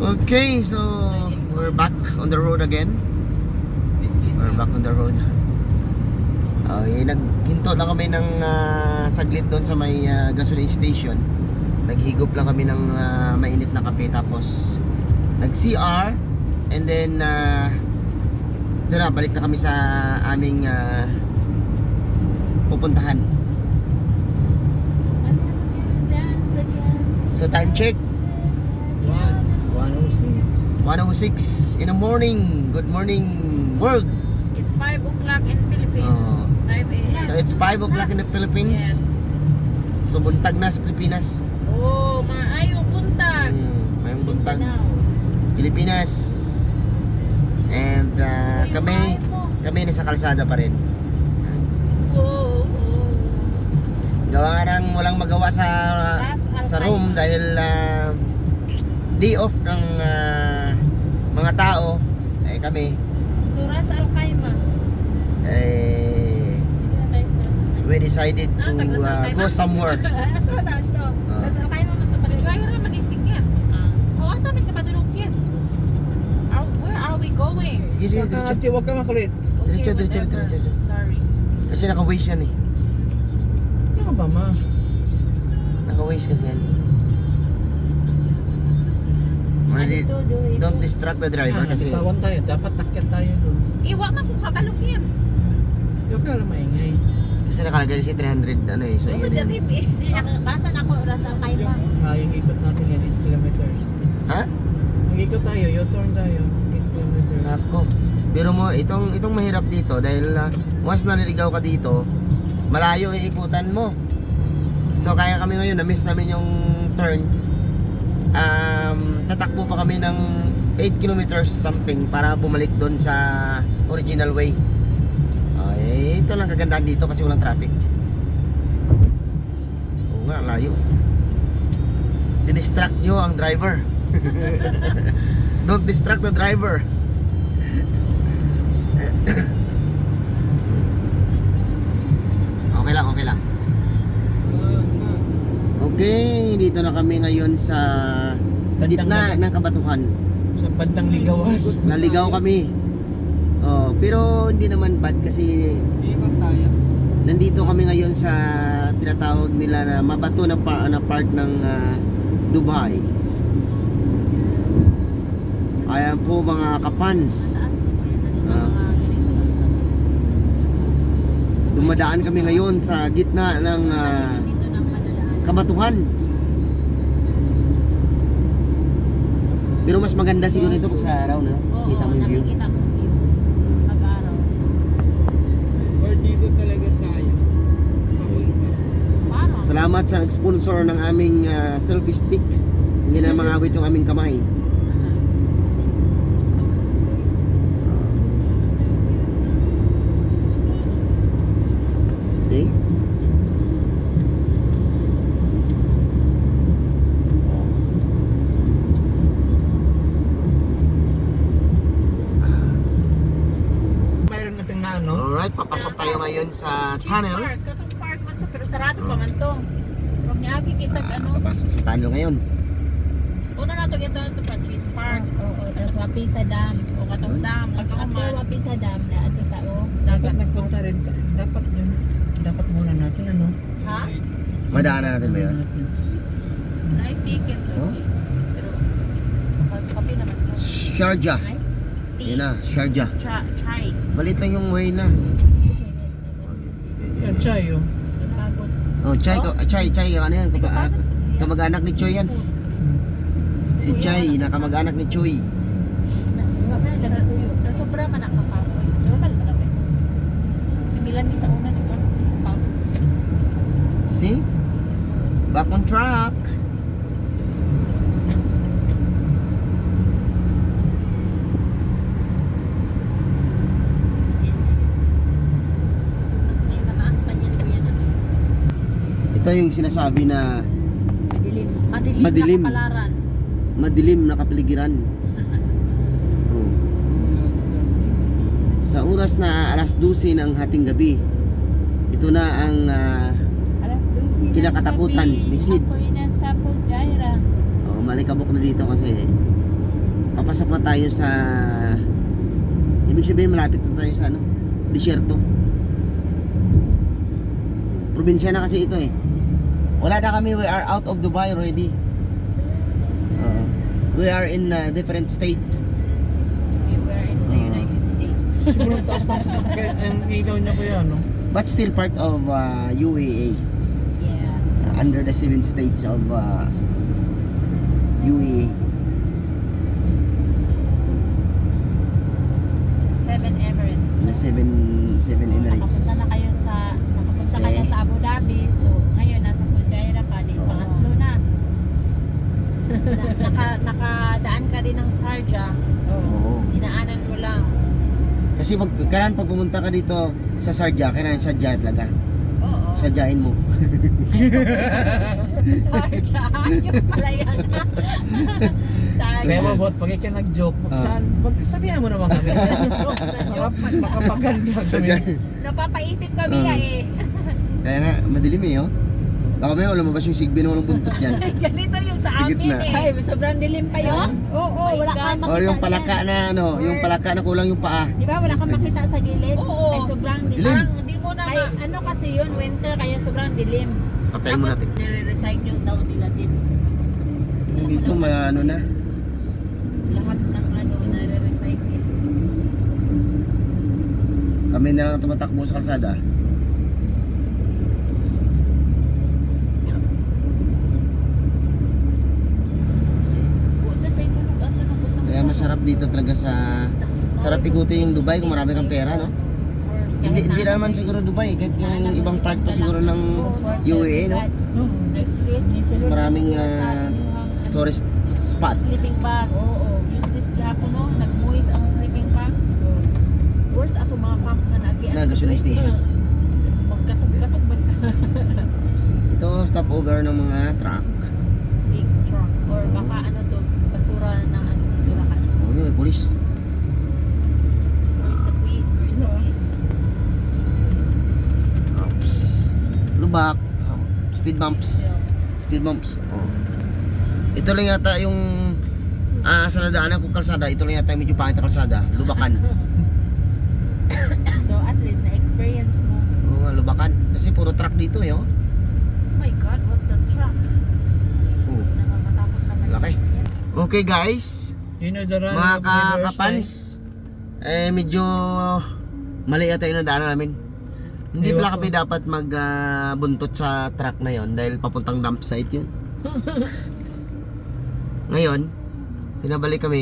Okay, so we're back on the road again. We're back on the road. Naghinto lang kami ng saglit doon sa may gasoline station. Naghigop lang kami ng mainit na kape, tapos nag-CR, and then ito na, balik na kami sa aming pupuntahan. So time check 1:06 1:06 in the morning. Good morning world. It's 5 o'clock in Philippines. 5 a.m. So it's 5 o'clock in the Philippines. Yes. So buntag na sa Pilipinas. Oh, maayong buntag. Mayong buntag Pilipinas. And kami nasa kalsada pa rin. Oh. Gawa nga nang walang magawa sa room dahil day off ng mga tao. Kami Suras Al-Qaima. We decided to go somewhere. Asa ba dito? Ras Al-Qaima man to pala. Try ra man isikit. Oh, asa man ka padulungkit? Where are we going? Huwag ka makulit. Diretso. Sorry. Kasi naka-waste yan eh. Ano ka ba, ma? Naka-waste kasi yan. Don't distract the driver kasi Tawan tayo. Dapat takyan tayo doon. Iwa man kung kakalungkit. Huwag ka lang maingay. kasi nakalagay si 300 ano eh. So Bukod sa yun. TV. Hindi, nakabasa na ako Ras Al-Qaima. Yung ikot natin yan 8 kilometers. Ha? Mag-ikot tayo. U-turn tayo. 8 kilometers. Nako. Pero mo itong mahirap dito dahil once naliligaw ka dito, malayo yung ikutan mo. So kaya kami ngayon na-miss namin yung turn. Tatakbo pa kami ng 8 kilometers something para bumalik doon sa original way. Ito lang kagandahan dito kasi walang traffic. Oo nga, layo. Dinistract nyo ang driver. Don't distract the driver. Okay lang. Okay, dito na kami ngayon sa gitna ng Kabatuhan. Sa bandang ligawan. Naligaw kami. Pero hindi naman bad kasi nandito kami ngayon sa tinatawag nila na mabato na part ng Dubai. Ayan po mga kapans. Dumadaan kami ngayon sa gitna ng Kabatuhan. Pero mas maganda siguro ito pag sa araw, no? Kita mo yung view. Nakikita mo yung view. Pag-araw. Or dito talaga tayo. Parang. Salamat sa nag-sponsor ng aming selfie stick. Hindi na mangawit yung aming kamay. See? Mayroon natin na ano? Alright, papasok tayo ngayon sa tunnel. Katong park man to, pero sarado pa man to. Huwag niya kita ano. Papasok sa tunnel ngayon. Una na to ito pa, Cheese Park. Oo, tapos wapi sa dam. O katong dam. Pagkakuman. Wapi sa dam na ato tao. Dapat nagpunta rin. Dapat yun. Dapat muna natin ano? Ha? Madaanan natin ba yun? Na-ticket to. Oh? Pero, kape naman to. Sharjah. Ay? Yun na, Sharjah. Chai. Balit lang yung way na. Yan, Chay oh. Pagod. Oh, Chay, ano yan? Kamag-anak ni Choy yan. Si Chay, nakamag-anak ni Choy. Sa sobra man nakapagod. Normal ba lang eh? Si Milan ni sa una nagpapagod. See? Back on track. Mas may mataas pa niyan kuya na. Ito yung sinasabi na Madilim. Madilim. Na kapalaran. madilim na kapaligiran. Oh. Sa oras na alas 12 ng hating gabi, ito na ang Alas 12 kinakatakutan ni Sid. Ako'y nasa Pujaira. Malikabok na dito kasi Papasok na tayo sa, ibig sabihin malapit na tayo sa ano, disyerto. Probinsya na kasi ito eh. Wala na kami, we are out of Dubai already. We are in a different state. We were in the United States. Siguro ang taas ng sasakyan, ang ilaw niya kuya, no? But still part of UAE. Yeah. Under the 7 states of UAE. 7 Emirates. The 7 Emirates. Nakapunta na kayo Kasi- kayo sa Abu Dhabi. So, ngayon nasa Fujairah ka din. Oo. Pangatlo na. Nakadaan ka din ng Sharjah. Oo. Dinaanan mo lang. Kasi kailangan pag pumunta ka dito sa Sharjah, kailangan sadya talaga. Oo. Sadyain mo. Sharjah. Yung pala yan. Kaya Sharjah. mabot, pag ikaw nag-joke, sabihan mo naman kami. Makapaganda kami. Sadyain. Napapaisip kami Oo. nga eh. Kaya nga, madilim eh, oh. Baka may lumabas yung sigbin na walang buntot yan. Ganito yung sa Sa amin gitna. eh. Ay, sobrang dilim pa yun. Oo, wala kang makita. Or yung palaka na ano, yung palaka na kulang yung paa. Di ba wala kang makita sa gilid? Oo. Ay, sobrang Madilim. dilim. Hindi mo na ano kasi yun, winter, kaya sobrang dilim. Patayin mo natin. nire-recycle daw nila din. Dito may ano na. Lahat ng ano, nire-recycle. Kami na lang ang tumatakbo sa kalsada. Saan tayo tulog? Ano na punta? Kaya masarap dito talaga sa... Sarap igutin yung Dubai kung marami kang pera, no? Hindi na naman siguro Dubai, kahit yung ibang part pa siguro ng UAE, no? Maraming tourist spot. Sleeping bag. Oo. Useless gapon no. Nagmuis ang sleeping bag. Worse ato mga camp na nagian. Na gasoline station. Magkatog-katog ba sa Ito stopover ng mga truck. big truck or baka ano to, basura ng ano, basurahan. Oh, yun, may police. Where's the police? Where's the police? Oops. Lubak. Speed bumps. Speed bumps. Oh. Ito lang yata yung sa nadaanan kong kalsada, ito lang yata yung medyo pangit na kalsada. Lubakan. So at least na-experience mo. Oo nga, lubakan. Kasi puro truck dito eh, oh. Oh my God, what the truck? Oh, Nakakatakot naman. laki. Okay guys, You know the run mga of the riverside? kakapans, medyo mali yata yung nadaanan namin. Hindi Ewan pala ko. kami dapat magbuntot sa truck na yon dahil papuntang dump site yun. Ngayon, pinabalik kami.